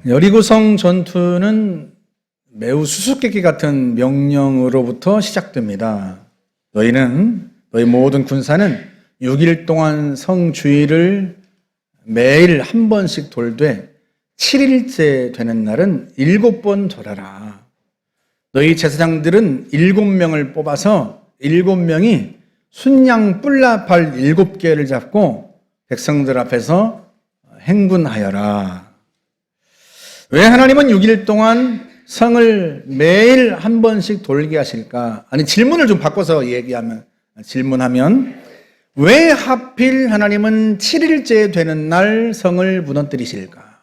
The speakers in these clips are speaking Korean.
여리고성 전투는 매우 수수께끼 같은 명령으로부터 시작됩니다. 너희 모든 군사는 6일 동안 성 주위를 매일 한 번씩 돌되 7일째 되는 날은 7번 돌아라. 너희 제사장들은 7명을 뽑아서 7명이 순양 뿔나팔 7개를 잡고 백성들 앞에서 행군하여라. 왜 하나님은 6일 동안 성을 매일 한 번씩 돌게 하실까? 아니, 질문을 좀 바꿔서 질문하면 왜 하필 하나님은 7일째 되는 날 성을 무너뜨리실까?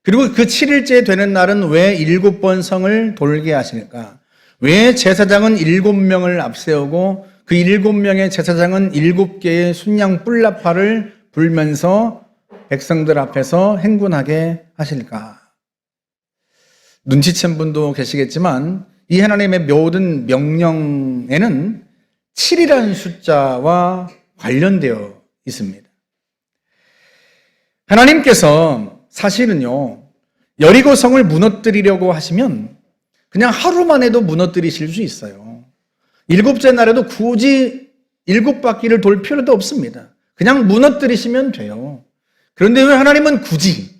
그리고 그 7일째 되는 날은 왜 7번 성을 돌게 하실까? 왜 제사장은 7명을 앞세우고 그 7명의 제사장은 7개의 순양 뿔나팔을 불면서 백성들 앞에서 행군하게 하실까? 눈치챈 분도 계시겠지만 이 하나님의 모든 명령에는 7이라는 숫자와 관련되어 있습니다. 하나님께서 사실은요, 여리고성을 무너뜨리려고 하시면 그냥 하루만 해도 무너뜨리실 수 있어요. 7째 날에도 굳이 7바퀴를 돌 필요도 없습니다. 그냥 무너뜨리시면 돼요. 그런데 왜 하나님은 굳이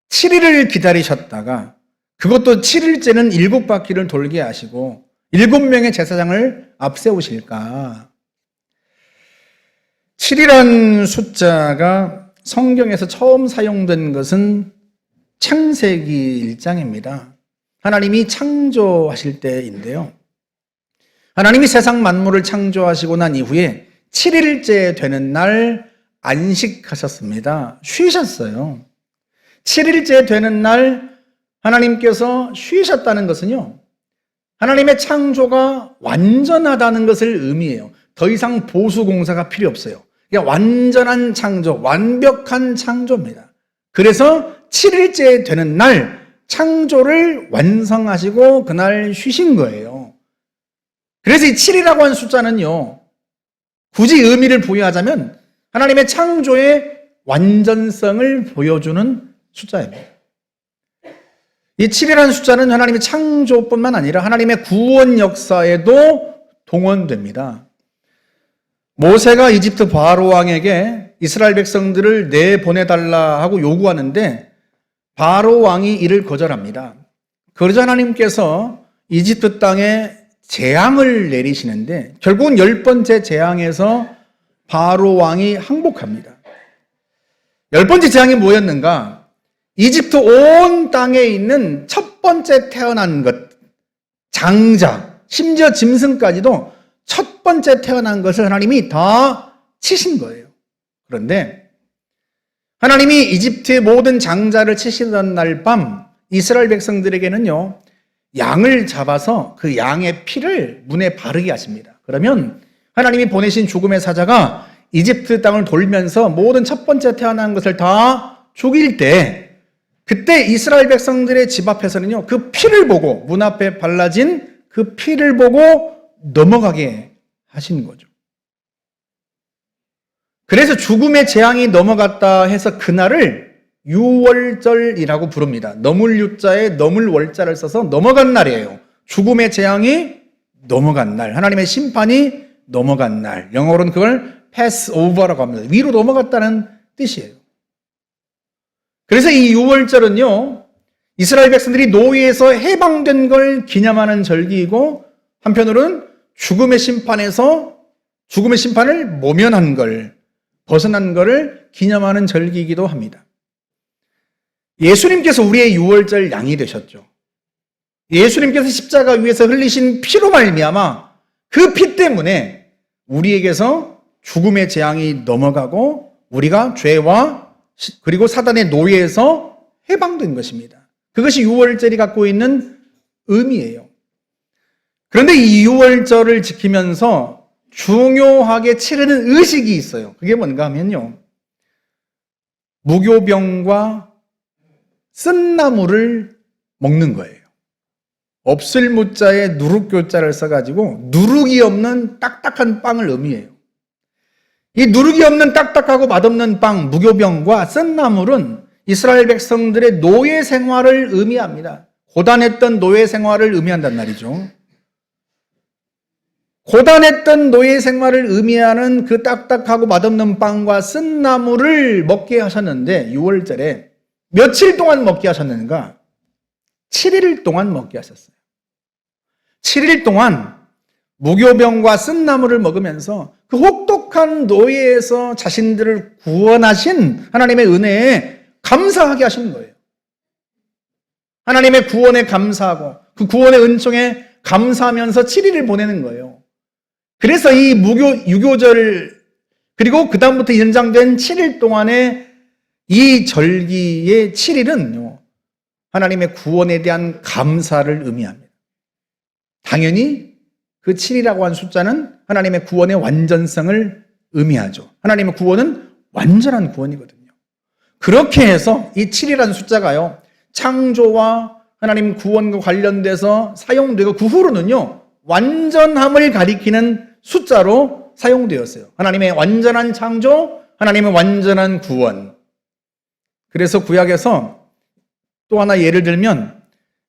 7일을 기다리셨다가 그것도 7일째는 7바퀴를 돌게 하시고 7명의 제사장을 앞세우실까? 7이라는 숫자가 성경에서 처음 사용된 것은 창세기 1장입니다. 하나님이 창조하실 때인데요. 하나님이 세상 만물을 창조하시고 난 이후에 7일째 되는 날 안식하셨습니다. 쉬셨어요. 7일째 되는 날 하나님께서 쉬셨다는 것은요, 하나님의 창조가 완전하다는 것을 의미해요. 더 이상 보수 공사가 필요 없어요. 그러니까 완전한 창조, 완벽한 창조입니다. 그래서 7일째 되는 날 창조를 완성하시고 그날 쉬신 거예요. 그래서 이 7이라고 하는 숫자는요, 굳이 의미를 부여하자면 하나님의 창조의 완전성을 보여주는 숫자입니다. 이 7이라는 숫자는 하나님의 창조뿐만 아니라 하나님의 구원 역사에도 동원됩니다. 모세가 이집트 바로 왕에게 이스라엘 백성들을 내보내달라 하고 요구하는데 바로 왕이 이를 거절합니다. 그러자 하나님께서 이집트 땅에 재앙을 내리시는데 결국은 10번째 재앙에서 바로 왕이 항복합니다. 10번째 재앙이 뭐였는가? 이집트 온 땅에 있는 첫 번째 태어난 것, 장자, 심지어 짐승까지도 첫 번째 태어난 것을 하나님이 다 치신 거예요. 그런데 하나님이 이집트의 모든 장자를 치시던 날 밤 이스라엘 백성들에게는요, 양을 잡아서 그 양의 피를 문에 바르게 하십니다. 그러면 하나님이 보내신 죽음의 사자가 이집트 땅을 돌면서 모든 첫 번째 태어난 것을 다 죽일 때 그때 이스라엘 백성들의 집 앞에서는요, 그 피를 보고, 문 앞에 발라진 그 피를 보고 넘어가게 하신 거죠. 그래서 죽음의 재앙이 넘어갔다 해서 그날을 유월절이라고 부릅니다. 넘을 유자에 넘을 월자를 써서 넘어간 날이에요. 죽음의 재앙이 넘어간 날, 하나님의 심판이 넘어간 날. 영어로는 그걸 패스오버라고 합니다. 위로 넘어갔다는 뜻이에요. 그래서 이 유월절은요, 이스라엘 백성들이 노예에서 해방된 걸 기념하는 절기이고, 한편으로는 죽음의 심판을 모면한 걸, 벗어난 것을 기념하는 절기이기도 합니다. 예수님께서 우리의 유월절 양이 되셨죠. 예수님께서 십자가 위에서 흘리신 피로 말미암아 그 피 때문에 우리에게서 죽음의 재앙이 넘어가고 우리가 죄와 그리고 사단의 노예에서 해방된 것입니다. 그것이 유월절이 갖고 있는 의미예요. 그런데 이 유월절을 지키면서 중요하게 치르는 의식이 있어요. 그게 뭔가 하면요, 무교병과 쓴나물을 먹는 거예요. 없을 무자에 누룩교자를 써가지고 누룩이 없는 딱딱한 빵을 의미해요. 이 누룩이 없는 딱딱하고 맛없는 빵, 무교병과 쓴나물은 이스라엘 백성들의 노예 생활을 의미합니다. 고단했던 노예 생활을 의미한단 말이죠. 고단했던 노예 생활을 의미하는 그 딱딱하고 맛없는 빵과 쓴 나물을 먹게 하셨는데 6월절에 며칠 동안 먹게 하셨는가? 7일 동안 먹게 하셨어요. 7일 동안 무교병과 쓴 나물을 먹으면서 그 혹독한 노예에서 자신들을 구원하신 하나님의 은혜에 감사하게 하시는 거예요. 하나님의 구원에 감사하고 그 구원의 은총에 감사하면서 7일을 보내는 거예요. 그래서 이 유교절 그리고 그 다음부터 연장된 7일 동안의 이 절기의 7일은 하나님의 구원에 대한 감사를 의미합니다. 당연히 그 7이라고 한 숫자는 하나님의 구원의 완전성을 의미하죠. 하나님의 구원은 완전한 구원이거든요. 그렇게 해서 이 7이라는 숫자가요, 창조와 하나님 구원과 관련돼서 사용되고 그 후로는요, 완전함을 가리키는 숫자로 사용되었어요. 하나님의 완전한 창조, 하나님의 완전한 구원. 그래서 구약에서 또 하나 예를 들면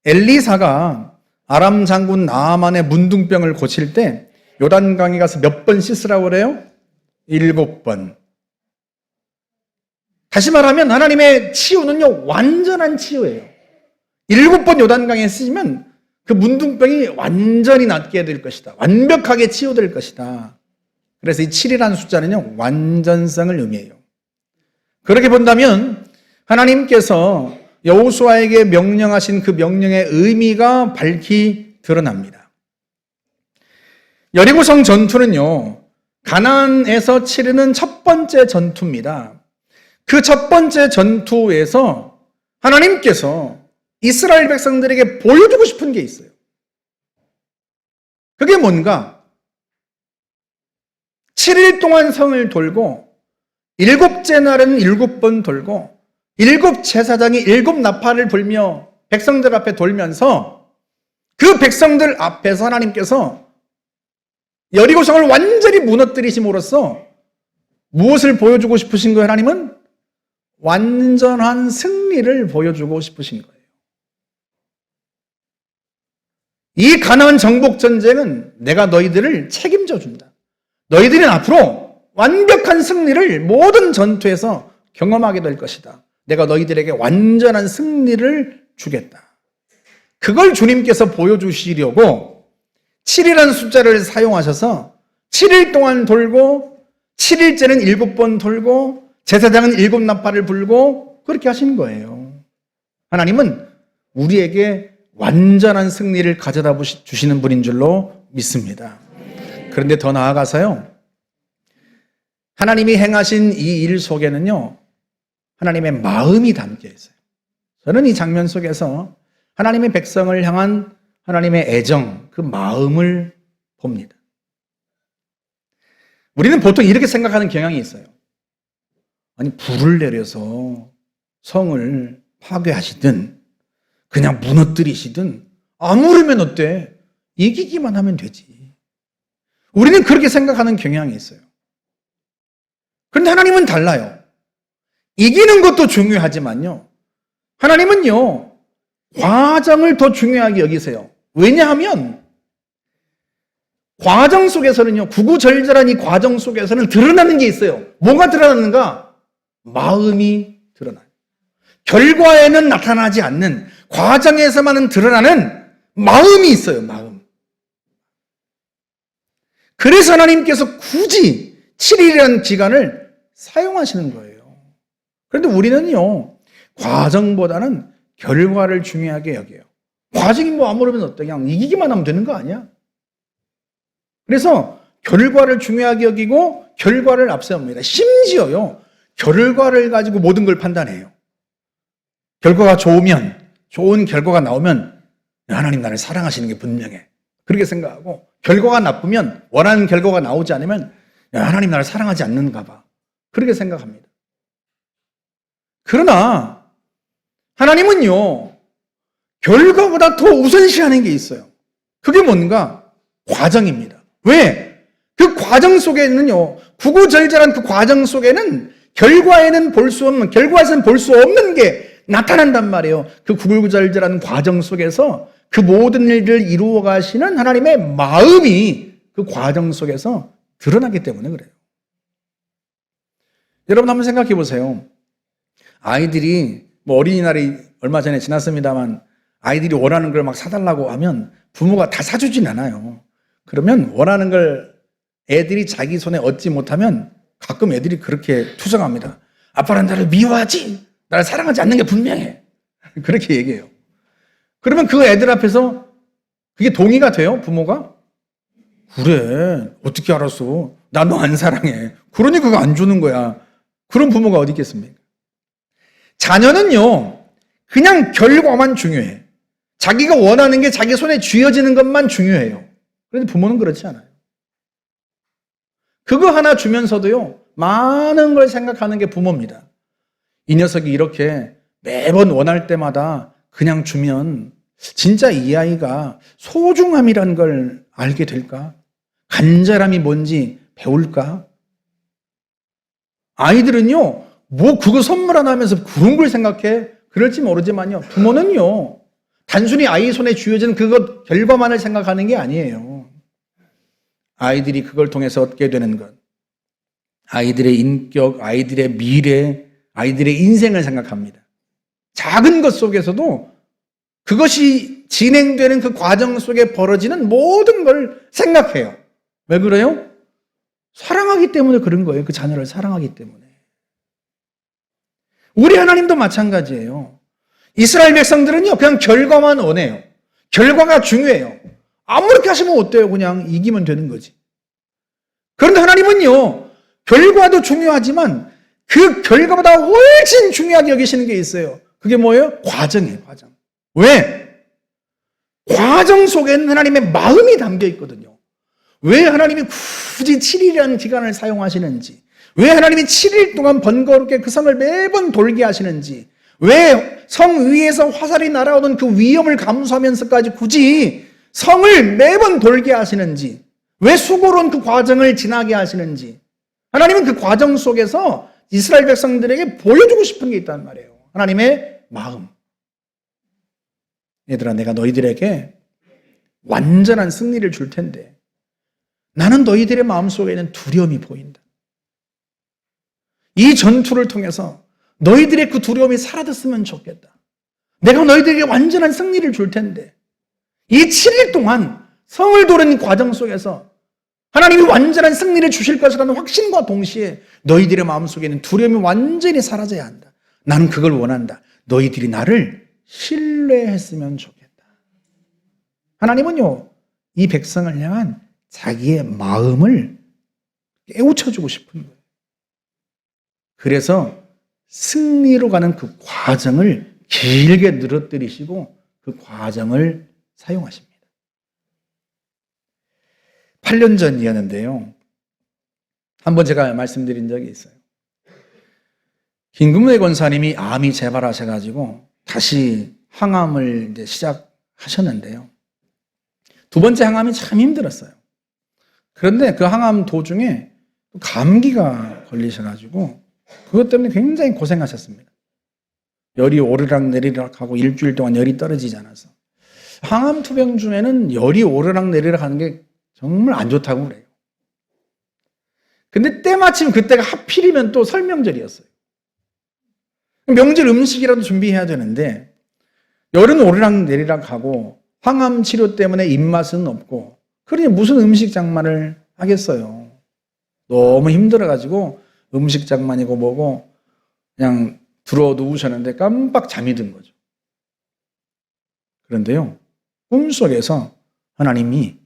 엘리사가 아람 장군 나아만의 문둥병을 고칠 때 요단강에 가서 몇 번 씻으라고 그래요? 7번. 다시 말하면 하나님의 치유는요, 완전한 치유예요. 7번 요단강에 쓰시면 그 문둥병이 완전히 낫게 될 것이다. 완벽하게 치유될 것이다. 그래서 이 7이라는 숫자는요, 완전성을 의미해요. 그렇게 본다면 하나님께서 여호수아에게 명령하신 그 명령의 의미가 밝히 드러납니다. 여리고성 전투는요, 가나안에서 치르는 첫 번째 전투입니다. 그 첫 번째 전투에서 하나님께서 이스라엘 백성들에게 보여주고 싶은 게 있어요. 그게 뭔가? 7일 동안 성을 돌고 7째 날은 7번 돌고 7 제사장이 7 나팔을 불며 백성들 앞에 돌면서 그 백성들 앞에서 하나님께서 여리고성을 완전히 무너뜨리심으로써 무엇을 보여주고 싶으신 거예요? 하나님은 완전한 승리를 보여주고 싶으신 거예요. 이 가나안 정복 전쟁은 내가 너희들을 책임져 준다. 너희들은 앞으로 완벽한 승리를 모든 전투에서 경험하게 될 것이다. 내가 너희들에게 완전한 승리를 주겠다. 그걸 주님께서 보여주시려고 7이라는 숫자를 사용하셔서 7일 동안 돌고 7일째는 7번 돌고 제사장은 7 나팔을 불고 그렇게 하신 거예요. 하나님은 우리에게 완전한 승리를 가져다 주시는 분인 줄로 믿습니다. 그런데 더 나아가서요, 하나님이 행하신 이 일 속에는요, 하나님의 마음이 담겨 있어요. 저는 이 장면 속에서 하나님의 백성을 향한 하나님의 애정, 그 마음을 봅니다. 우리는 보통 이렇게 생각하는 경향이 있어요. 아니, 불을 내려서 성을 파괴하시든 그냥 무너뜨리시든 아무르면 어때? 이기기만 하면 되지. 우리는 그렇게 생각하는 경향이 있어요. 그런데 하나님은 달라요. 이기는 것도 중요하지만요, 하나님은요, 과정을 더 중요하게 여기세요. 왜냐하면 과정 속에서는요, 구구절절한 이 과정 속에서는 드러나는 게 있어요. 뭐가 드러나는가? 마음이 드러나요. 결과에는 나타나지 않는, 과정에서만은 드러나는 마음이 있어요. 마음. 그래서 하나님께서 굳이 7일이라는 기간을 사용하시는 거예요. 그런데 우리는요, 과정보다는 결과를 중요하게 여겨요. 과정이 뭐 아무러면 어때? 그냥 이기기만 하면 되는 거 아니야? 그래서 결과를 중요하게 여기고 결과를 앞세웁니다. 심지어요, 결과를 가지고 모든 걸 판단해요. 결과가 좋으면, 좋은 결과가 나오면 하나님 나를 사랑하시는 게 분명해. 그렇게 생각하고, 결과가 나쁘면, 원하는 결과가 나오지 않으면 하나님 나를 사랑하지 않는가 봐. 그렇게 생각합니다. 그러나 하나님은요, 결과보다 더 우선시하는 게 있어요. 그게 뭔가? 과정입니다. 왜? 그 과정 속에는요, 구구절절한 그 과정 속에는 결과에는 볼 수 없는, 결과에서는 볼 수 없는 게 나타난단 말이에요. 그 구구절절한 과정 속에서 그 모든 일을 이루어 가시는 하나님의 마음이 그 과정 속에서 드러나기 때문에 그래요. 여러분 한번 생각해 보세요. 아이들이 어린이날이 얼마 전에 지났습니다만 아이들이 원하는 걸 막 사달라고 하면 부모가 다 사주진 않아요. 그러면 원하는 걸 애들이 자기 손에 얻지 못하면 가끔 애들이 그렇게 투정합니다. 아빠는 나를 미워하지, 나를 사랑하지 않는 게 분명해. 그렇게 얘기해요. 그러면 그 애들 앞에서 그게 동의가 돼요? 부모가? 그래, 어떻게 알았어? 나 너 안 사랑해. 그러니 그거 안 주는 거야. 그런 부모가 어디 있겠습니까? 자녀는요, 그냥 결과만 중요해. 자기가 원하는 게 자기 손에 쥐어지는 것만 중요해요. 그런데 부모는 그렇지 않아요. 그거 하나 주면서도요, 많은 걸 생각하는 게 부모입니다. 이 녀석이 이렇게 매번 원할 때마다 그냥 주면 진짜 이 아이가 소중함이란 걸 알게 될까? 간절함이 뭔지 배울까? 아이들은요, 뭐 그거 선물 하나 하면서 그런 걸 생각해? 그럴지 모르지만요, 부모는요, 단순히 아이 손에 쥐어진 그것 결과만을 생각하는 게 아니에요. 아이들이 그걸 통해서 얻게 되는 것, 아이들의 인격, 아이들의 미래, 아이들의 인생을 생각합니다. 작은 것 속에서도 그것이 진행되는 그 과정 속에 벌어지는 모든 걸 생각해요. 왜 그래요? 사랑하기 때문에 그런 거예요. 그 자녀를 사랑하기 때문에. 우리 하나님도 마찬가지예요. 이스라엘 백성들은요, 그냥 결과만 원해요. 결과가 중요해요. 아무렇게 하시면 어때요? 그냥 이기면 되는 거지. 그런데 하나님은요, 결과도 중요하지만 그 결과보다 훨씬 중요하게 여기시는 게 있어요. 그게 뭐예요? 과정이에요, 과정. 왜? 과정 속에는 하나님의 마음이 담겨 있거든요. 왜 하나님이 굳이 7일이라는 기간을 사용하시는지, 왜 하나님이 7일 동안 번거롭게 그 성을 매번 돌게 하시는지, 왜 성 위에서 화살이 날아오는 그 위험을 감수하면서까지 굳이 성을 매번 돌게 하시는지, 왜 수고로운 그 과정을 지나게 하시는지, 하나님은 그 과정 속에서 이스라엘 백성들에게 보여주고 싶은 게 있단 말이에요. 하나님의 마음. 얘들아, 내가 너희들에게 완전한 승리를 줄 텐데 나는 너희들의 마음속에는 두려움이 보인다. 이 전투를 통해서 너희들의 그 두려움이 사라졌으면 좋겠다. 내가 너희들에게 완전한 승리를 줄 텐데 이 7일 동안 성을 도는 과정 속에서 하나님이 완전한 승리를 주실 것이라는 확신과 동시에 너희들의 마음속에는 두려움이 완전히 사라져야 한다. 나는 그걸 원한다. 너희들이 나를 신뢰했으면 좋겠다. 하나님은요, 이 백성을 향한 자기의 마음을 깨우쳐주고 싶은 거예요. 그래서 승리로 가는 그 과정을 길게 늘어뜨리시고 그 과정을 사용하십니다. 8년 전이었는데요. 한번 제가 말씀드린 적이 있어요. 김금래 권사님이 암이 재발하셔가지고 다시 항암을 이제 시작하셨는데요. 두 번째 항암이 참 힘들었어요. 그런데 그 항암 도중에 감기가 걸리셔가지고 그것 때문에 굉장히 고생하셨습니다. 열이 오르락 내리락 하고 일주일 동안 열이 떨어지지 않아서. 항암 투병 중에는 열이 오르락 내리락 하는 게 정말 안 좋다고 그래요. 근데 때마침 그때가 하필이면 또 설명절이었어요. 명절 음식이라도 준비해야 되는데 열은 오르락 내리락 하고 항암 치료 때문에 입맛은 없고 그러니 무슨 음식 장만을 하겠어요. 너무 힘들어가지고 음식 장만이고 뭐고 그냥 들어 누우셨는데 깜빡 잠이 든 거죠. 그런데요, 꿈속에서 하나님이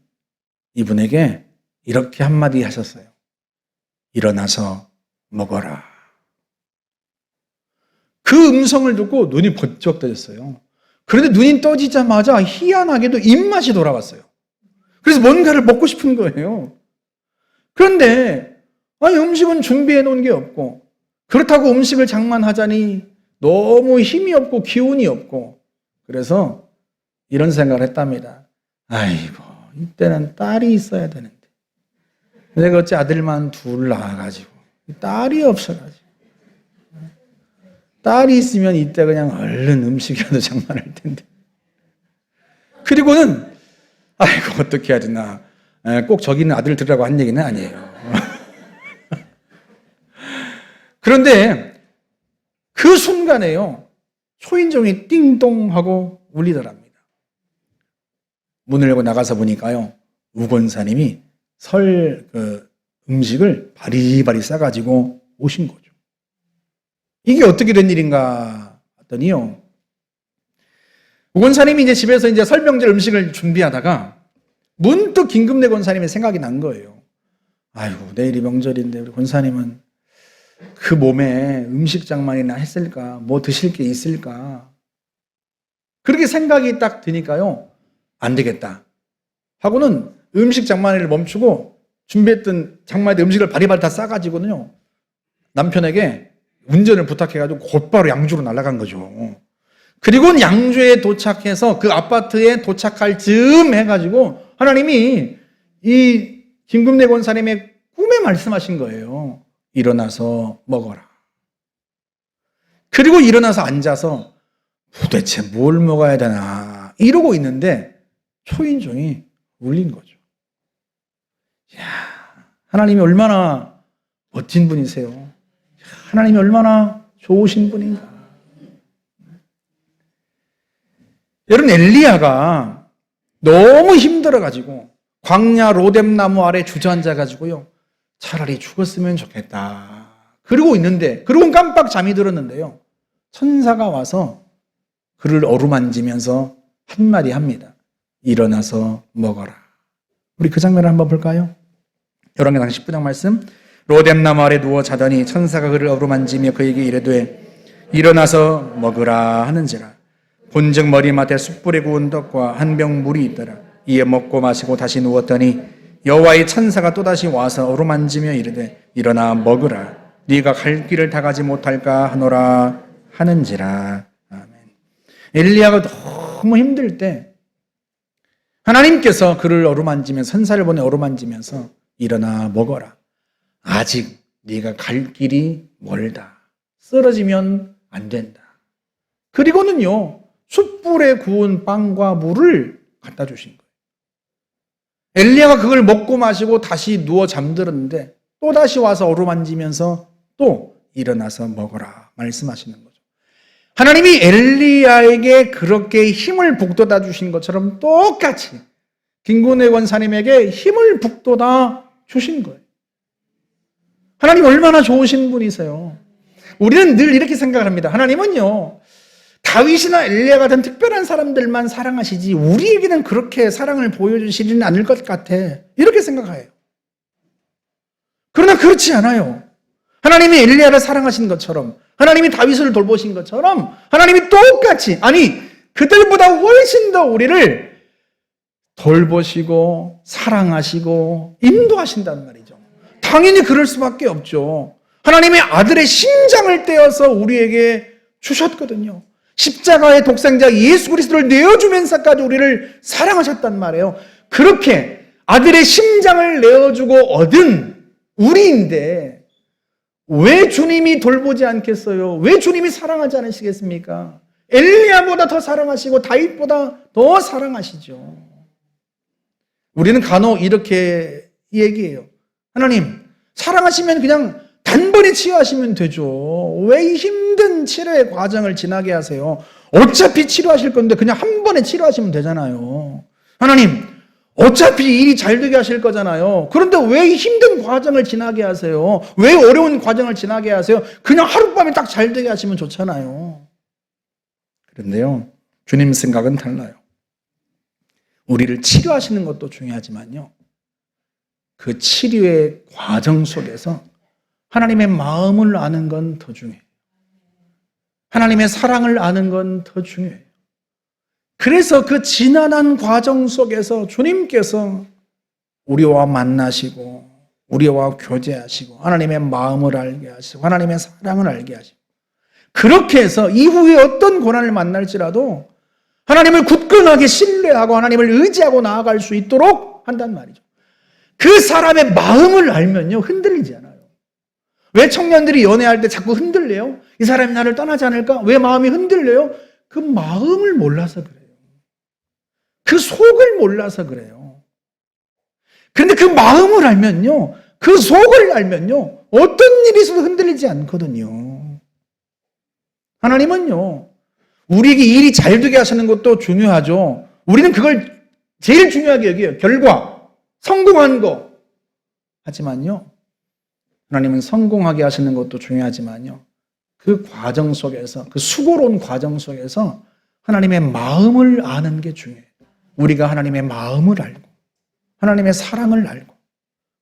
이분에게 이렇게 한마디 하셨어요. 일어나서 먹어라. 그 음성을 듣고 눈이 번쩍 떠졌어요. 그런데 눈이 떠지자마자 희한하게도 입맛이 돌아왔어요. 그래서 뭔가를 먹고 싶은 거예요. 그런데 음식은 준비해 놓은 게 없고 그렇다고 음식을 장만하자니 너무 힘이 없고 기운이 없고 그래서 이런 생각을 했답니다. 아이고, 이때는 딸이 있어야 되는데 내가 어째 아들만 둘 낳아가지고 딸이 없어가지고 딸이 있으면 이때 그냥 얼른 음식이라도 장만할 텐데. 그리고는 아이고 어떻게 해야 되나. 꼭 저기는 아들 들으라고 한 얘기는 아니에요. 그런데 그 순간에요. 초인종이 띵동 하고 울리더랍니다. 문을 열고 나가서 보니까요. 우건사님이 음식을 바리바리 싸가지고 오신 거죠. 이게 어떻게 된 일인가 했더니요. 우건사님이 이제 집에서 이제 설명절 음식을 준비하다가 문득 김금래 권사님의 생각이 난 거예요. 아유, 내일이 명절인데 우리 권사님은 그 몸에 음식 장만이나 했을까? 뭐 드실 게 있을까? 그렇게 생각이 딱 드니까요. 안 되겠다 하고는 음식 장만회를 멈추고 준비했던 장만회 음식을 바리바리 다 싸가지고는요. 남편에게 운전을 부탁해가지고 곧바로 양주로 날아간 거죠. 그리고는 양주에 도착해서 그 아파트에 도착할 즈음 해가지고 하나님이 이 김금래 권사님의 꿈에 말씀하신 거예요. 일어나서 먹어라. 그리고 일어나서 앉아서 도대체 뭘 먹어야 되나 이러고 있는데 초인종이 울린 거죠. 이야, 하나님이 얼마나 멋진 분이세요. 하나님이 얼마나 좋으신 분인가. 여러분, 엘리야가 너무 힘들어가지고 광야 로뎀나무 아래 주저앉아가지고요. 차라리 죽었으면 좋겠다. 그러고 있는데, 그러고 깜빡 잠이 들었는데요. 천사가 와서 그를 어루만지면서 한마디 합니다. 일어나서 먹어라. 우리 그 장면을 한번 볼까요? 열왕기상 19장 말씀. 로뎀나무 아래 누워 자더니 천사가 그를 어루만지며 그에게 이르되 일어나서 먹으라 하는지라. 본즉 머리맡에 숯불에 구운 떡과 한 병 물이 있더라. 이에 먹고 마시고 다시 누웠더니 여호와의 천사가 또다시 와서 어루만지며 이르되 일어나 먹으라. 네가 갈 길을 다 가지 못할까 하노라 하는지라. 아멘. 엘리야가 너무 힘들 때 하나님께서 그를 어루만지면서, 천사를 보내 어루만지면서 일어나 먹어라. 아직 네가 갈 길이 멀다. 쓰러지면 안 된다. 그리고는요, 숯불에 구운 빵과 물을 갖다 주신 거예요. 엘리야가 그걸 먹고 마시고 다시 누워 잠들었는데 또다시 와서 어루만지면서 또 일어나서 먹어라 말씀하시는 거죠. 하나님이 엘리야에게 그렇게 힘을 북돋아 주신 것처럼 똑같이 김금래 권사님에게 힘을 북돋아 주신 거예요. 하나님 얼마나 좋으신 분이세요. 우리는 늘 이렇게 생각을 합니다. 하나님은요, 다윗이나 엘리야 같은 특별한 사람들만 사랑하시지 우리에게는 그렇게 사랑을 보여주시지는 않을 것 같아. 이렇게 생각해요. 그러나 그렇지 않아요. 하나님이 엘리야를 사랑하신 것처럼, 하나님이 다윗을 돌보신 것처럼 하나님이 똑같이, 아니 그들보다 훨씬 더 우리를 돌보시고 사랑하시고 인도하신다는 말이죠. 당연히 그럴 수밖에 없죠. 하나님의 아들의 심장을 떼어서 우리에게 주셨거든요. 십자가의 독생자 예수 그리스도를 내어주면서까지 우리를 사랑하셨단 말이에요. 그렇게 아들의 심장을 내어주고 얻은 우리인데 왜 주님이 돌보지 않겠어요? 왜 주님이 사랑하지 않으시겠습니까? 엘리야보다 더 사랑하시고 다윗보다 더 사랑하시죠. 우리는 간혹 이렇게 얘기해요. 하나님, 사랑하시면 그냥 단번에 치유하시면 되죠. 왜 이 힘든 치료의 과정을 지나게 하세요? 어차피 치료하실 건데 그냥 한 번에 치료하시면 되잖아요. 하나님, 어차피 일이 잘 되게 하실 거잖아요. 그런데 왜 이 힘든 과정을 지나게 하세요? 왜 어려운 과정을 지나게 하세요? 그냥 하룻밤에 딱 잘 되게 하시면 좋잖아요. 그런데요, 주님 생각은 달라요. 우리를 치료하시는 것도 중요하지만요, 그 치료의 과정 속에서 하나님의 마음을 아는 건 더 중요해요. 하나님의 사랑을 아는 건 더 중요해요. 그래서 그 지난한 과정 속에서 주님께서 우리와 만나시고 우리와 교제하시고 하나님의 마음을 알게 하시고 하나님의 사랑을 알게 하시고 그렇게 해서 이후에 어떤 고난을 만날지라도 하나님을 굳건하게 신뢰하고 하나님을 의지하고 나아갈 수 있도록 한단 말이죠. 그 사람의 마음을 알면요 흔들리지 않아요. 왜 청년들이 연애할 때 자꾸 흔들려요? 이 사람이 나를 떠나지 않을까? 왜 마음이 흔들려요? 그 마음을 몰라서 그래요. 그 속을 몰라서 그래요. 그런데 그 마음을 알면요, 그 속을 알면요, 어떤 일이 있어도 흔들리지 않거든요. 하나님은요, 우리에게 일이 잘 되게 하시는 것도 중요하죠. 우리는 그걸 제일 중요하게 여겨요. 결과, 성공한 거. 하지만요, 하나님은 성공하게 하시는 것도 중요하지만요, 그 과정 속에서, 그 수고로운 과정 속에서 하나님의 마음을 아는 게 중요해요. 우리가 하나님의 마음을 알고, 하나님의 사랑을 알고,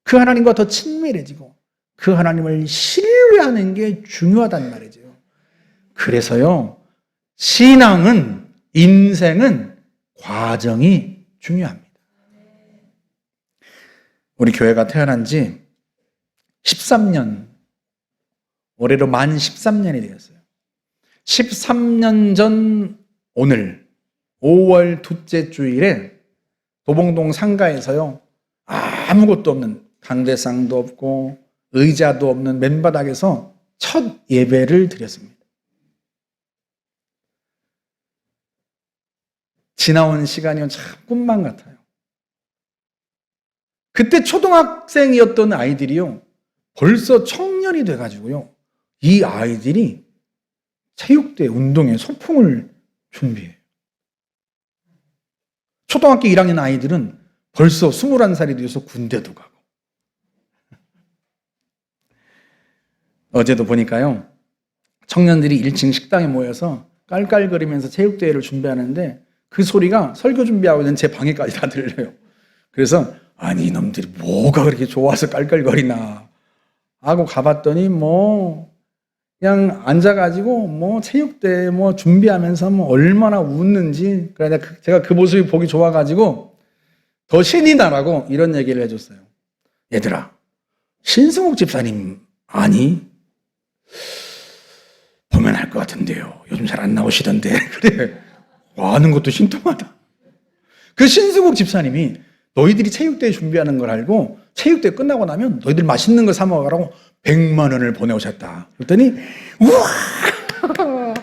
그 하나님과 더 친밀해지고, 그 하나님을 신뢰하는 게 중요하단 말이죠. 그래서요, 신앙은, 인생은 과정이 중요합니다. 우리 교회가 태어난 지 13년, 올해로 만 13년이 되었어요. 13년 전 오늘 5월 둘째 주일에 도봉동 상가에서요, 아무것도 없는, 강대상도 없고 의자도 없는 맨바닥에서 첫 예배를 드렸습니다. 지나온 시간이 참 꿈만 같아요. 그때 초등학생이었던 아이들이요, 벌써 청년이 돼가지고요, 이 아이들이 체육대 운동회 소풍을 준비해요. 초등학교 1학년 아이들은 벌써 21살이 되어서 군대도 가고. 어제도 보니까요, 청년들이 1층 식당에 모여서 깔깔거리면서 체육대회를 준비하는데 그 소리가 설교 준비하고 있는 제 방에까지 다 들려요. 그래서 아니 이놈들이 뭐가 그렇게 좋아서 깔깔거리나 하고 가봤더니 그냥 앉아가지고 체육대회 준비하면서 얼마나 웃는지, 그래서 제가 그 모습이 보기 좋아가지고 더 신이 나라고 이런 얘기를 해줬어요. 얘들아, 신승욱 집사님 아니? 보면 알 것 같은데요. 요즘 잘 안 나오시던데. 그래. 아는 것도 신통하다. 그 신승욱 집사님이 너희들이 체육대회 준비하는 걸 알고 체육대회 끝나고 나면 너희들 맛있는 거 사 먹으라고 100만 원을 보내오셨다. 그랬더니 우와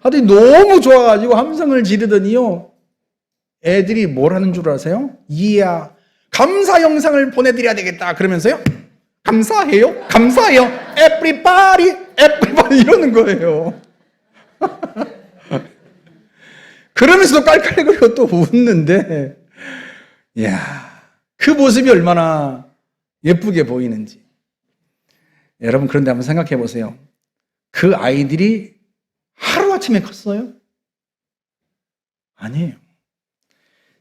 하더니 너무 좋아가지고 함성을 지르더니요, 애들이 뭘 하는 줄 아세요? 이야, 감사 영상을 보내드려야 되겠다 그러면서요, 감사해요? 감사해요? everybody 이러는 거예요. 그러면서도 깔깔거리고 또 웃는데, 이야, 그 모습이 얼마나 예쁘게 보이는지. 여러분, 그런데 한번 생각해 보세요. 그 아이들이 하루아침에 컸어요? 아니에요.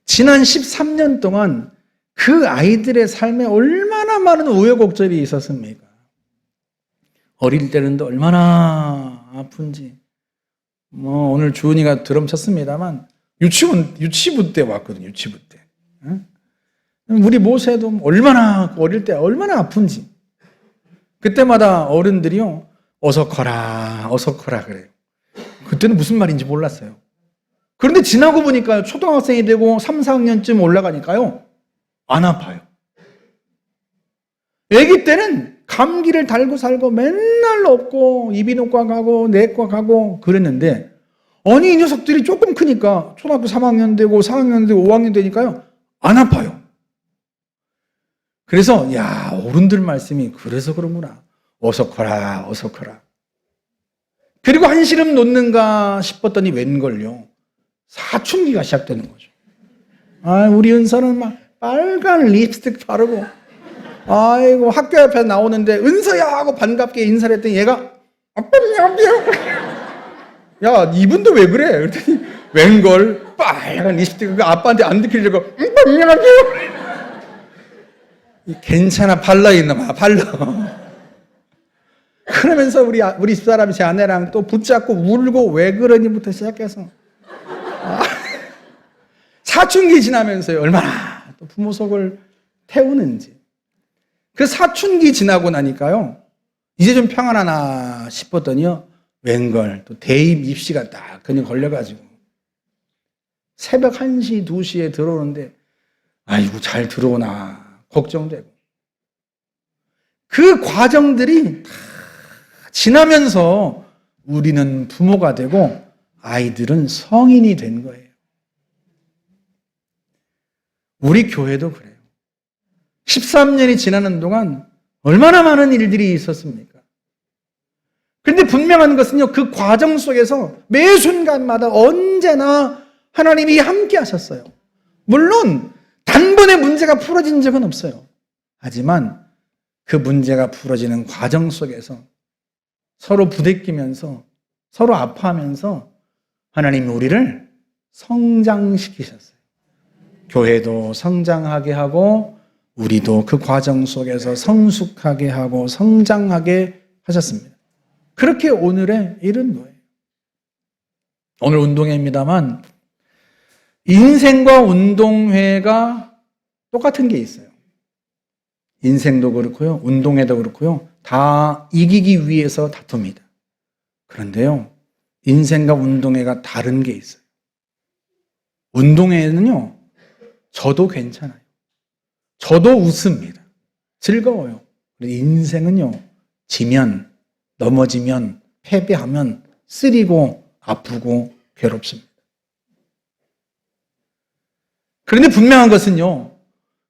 지난 13년 동안 그 아이들의 삶에 얼마나 많은 우여곡절이 있었습니까? 어릴 때는 또 얼마나 아픈지. 오늘 주은이가 드럼 쳤습니다만 유치부 때 왔거든요. 유치부 때. 우리 모세도 얼마나 어릴 때 얼마나 아픈지. 그때마다 어른들이요, 어서 커라 그래요. 그때는 무슨 말인지 몰랐어요. 그런데 지나고 보니까요, 초등학생이 되고 3, 4학년쯤 올라가니까요, 안 아파요. 아기 때는 감기를 달고 살고 맨날 없고 이비인후과 가고 내과 가고 그랬는데, 아니 이 녀석들이 조금 크니까 초등학교 3학년 되고 4학년 되고 5학년 되니까요, 안 아파요. 그래서 야, 어른들 말씀이 그래서 그런구나. 어서 커라. 그리고 한시름 놓는가 싶었더니 웬걸요, 사춘기가 시작되는 거죠. 우리 은서는 막 빨간 립스틱 바르고, 아이고 학교 앞에 나오는데 은서야 하고 반갑게 인사를 했더니 얘가 야, 이분도 왜 그래? 그랬더니 웬걸 빨간 립스틱 아빠한테 안 들키려고 괜찮아, 발라 있나봐, 발라. 그러면서 우리 집사람이 제 아내랑 또 붙잡고 울고 왜 그러니부터 시작해서 사춘기 지나면서요, 얼마나 또 부모 속을 태우는지. 그 사춘기 지나고 나니까요, 이제 좀 평안하나 싶었더니요, 웬걸 또 대입 입시가 딱 그냥 걸려가지고 새벽 1시, 2시에 들어오는데 아이고 잘 들어오나 걱정되고, 그 과정들이 다 지나면서 우리는 부모가 되고 아이들은 성인이 된 거예요. 우리 교회도 그래요. 13년이 지나는 동안 얼마나 많은 일들이 있었습니까? 그런데 분명한 것은요, 그 과정 속에서 매 순간마다 언제나 하나님이 함께 하셨어요. 물론 단번에 문제가 풀어진 적은 없어요. 하지만 그 문제가 풀어지는 과정 속에서 서로 부대끼면서 서로 아파하면서 하나님이 우리를 성장시키셨어요. 교회도 성장하게 하고 우리도 그 과정 속에서 성숙하게 하고 성장하게 하셨습니다. 그렇게 오늘의 일은 거예요. 오늘 운동회입니다만 인생과 운동회가 똑같은 게 있어요. 인생도 그렇고요, 운동회도 그렇고요, 다 이기기 위해서 다툽니다. 그런데요, 인생과 운동회가 다른 게 있어요. 운동회는요, 저도 괜찮아요. 저도 웃습니다. 즐거워요. 인생은요, 지면, 넘어지면, 패배하면 쓰리고 아프고 괴롭습니다. 그런데 분명한 것은요,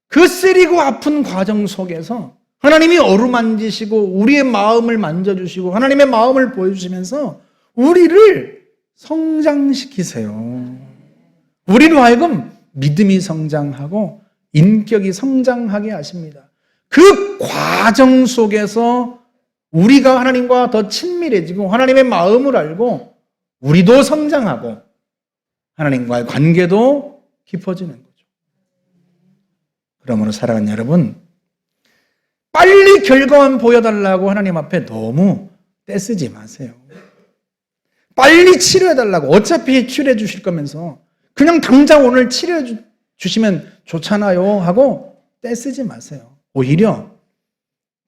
그 쓰리고 아픈 과정 속에서 하나님이 어루만지시고 우리의 마음을 만져주시고 하나님의 마음을 보여주시면서 우리를 성장시키세요. 우리로 하여금 믿음이 성장하고 인격이 성장하게 하십니다. 그 과정 속에서 우리가 하나님과 더 친밀해지고 하나님의 마음을 알고 우리도 성장하고 하나님과의 관계도 깊어지는 거죠. 그러므로 사랑하는 여러분, 빨리 결과만 보여달라고 하나님 앞에 너무 떼쓰지 마세요. 빨리 치료해달라고, 어차피 치료해 주실 거면서 그냥 당장 오늘 치료해 주시면 좋잖아요 하고 떼쓰지 마세요. 오히려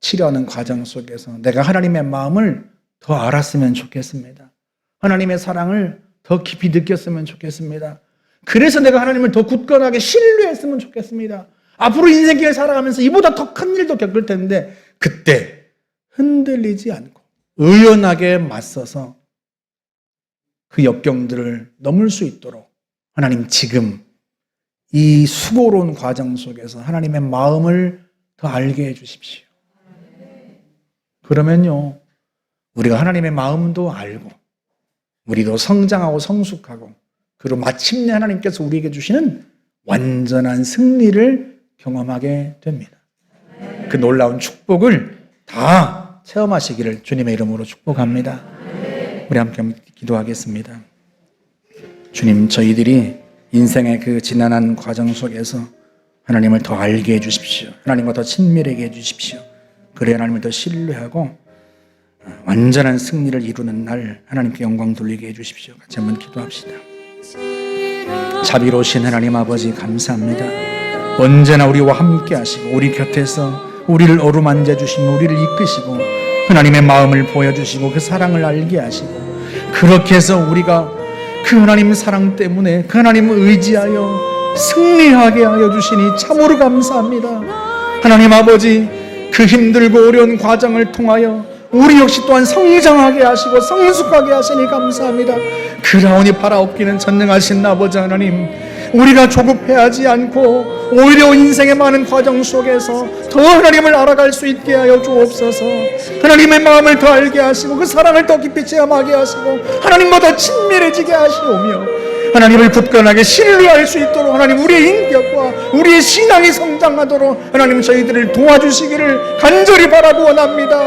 치료하는 과정 속에서 내가 하나님의 마음을 더 알았으면 좋겠습니다. 하나님의 사랑을 더 깊이 느꼈으면 좋겠습니다. 그래서 내가 하나님을 더 굳건하게 신뢰했으면 좋겠습니다. 앞으로 인생길 살아가면서 이보다 더 큰 일도 겪을 텐데 그때 흔들리지 않고 의연하게 맞서서 그 역경들을 넘을 수 있도록 하나님 지금 이 수고로운 과정 속에서 하나님의 마음을 더 알게 해 주십시오. 그러면요, 우리가 하나님의 마음도 알고 우리도 성장하고 성숙하고 그리고 마침내 하나님께서 우리에게 주시는 완전한 승리를 경험하게 됩니다. 그 놀라운 축복을 다 체험하시기를 주님의 이름으로 축복합니다. 우리 함께 기도하겠습니다. 주님, 저희들이 인생의 그 지난한 과정 속에서 하나님을 더 알게 해주십시오. 하나님과 더 친밀하게 해주십시오. 그래야 하나님을 더 신뢰하고 완전한 승리를 이루는 날 하나님께 영광 돌리게 해주십시오. 같이 한번 기도합시다. 자비로우신 하나님 아버지 감사합니다. 언제나 우리와 함께 하시고 우리 곁에서 우리를 어루만져 주시며 우리를 이끄시고 하나님의 마음을 보여주시고 그 사랑을 알게 하시고 그렇게 해서 우리가 그 하나님 사랑 때문에 그 하나님을 의지하여 승리하게 하여 주시니 참으로 감사합니다. 하나님 아버지, 그 힘들고 어려운 과정을 통하여 우리 역시 또한 성장하게 하시고 성숙하게 하시니 감사합니다. 그러하오니 바라옵기는 전능하신 아버지 하나님, 우리가 조급해하지 않고 오히려 인생의 많은 과정 속에서 더 하나님을 알아갈 수 있게 하여 주옵소서. 하나님의 마음을 더 알게 하시고 그 사랑을 더 깊이 체험하게 하시고 하나님과 더 친밀해지게 하시오며 하나님을 굳건하게 신뢰할 수 있도록 하나님 우리의 인격과 우리의 신앙이 성장하도록 하나님 저희들을 도와주시기를 간절히 바라고 원합니다.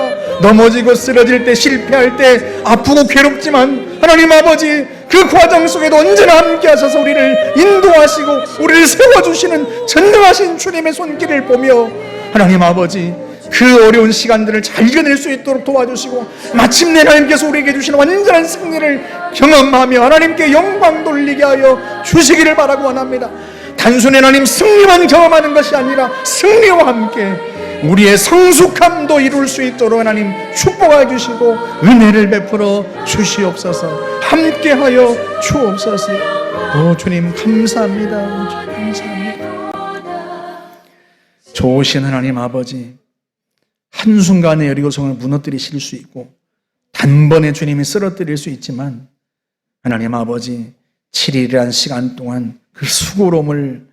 넘어지고 쓰러질 때, 실패할 때, 아프고 괴롭지만 하나님 아버지, 그 과정 속에도 언제나 함께 하셔서 우리를 인도하시고 우리를 세워주시는 전능하신 주님의 손길을 보며 하나님 아버지, 그 어려운 시간들을 잘 이겨낼 수 있도록 도와주시고 마침내 하나님께서 우리에게 주시는 완전한 승리를 경험하며 하나님께 영광 돌리게 하여 주시기를 바라고 원합니다. 단순히 하나님 승리만 경험하는 것이 아니라 승리와 함께 우리의 성숙함도 이룰 수 있도록 하나님 축복해 주시고 은혜를 베풀어 주시옵소서. 함께하여 주옵소서. 주님 감사합니다. 감사합니다. 좋으신 하나님 아버지, 한순간에 여리고성을 무너뜨리실 수 있고 단번에 주님이 쓰러뜨릴 수 있지만 하나님 아버지 7일이라는 시간 동안 그 수고로움을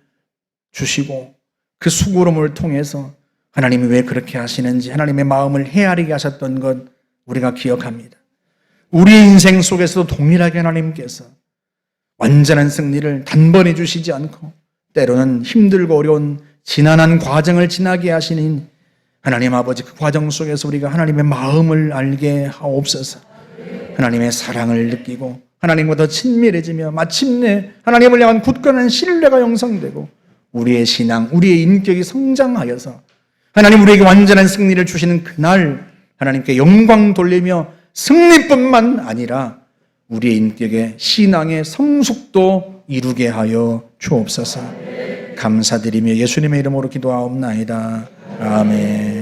주시고 그 수고로움을 통해서 하나님이 왜 그렇게 하시는지 하나님의 마음을 헤아리게 하셨던 것 우리가 기억합니다. 우리 인생 속에서도 동일하게 하나님께서 완전한 승리를 단번에 주시지 않고 때로는 힘들고 어려운 지난한 과정을 지나게 하시는 하나님 아버지, 그 과정 속에서 우리가 하나님의 마음을 알게 하옵소서. 하나님의 사랑을 느끼고 하나님과 더 친밀해지며 마침내 하나님을 향한 굳건한 신뢰가 형성되고 우리의 신앙, 우리의 인격이 성장하여서 하나님 우리에게 완전한 승리를 주시는 그날 하나님께 영광 돌리며 승리뿐만 아니라 우리의 인격의 신앙의 성숙도 이루게 하여 주옵소서. 감사드리며 예수님의 이름으로 기도하옵나이다. 아멘.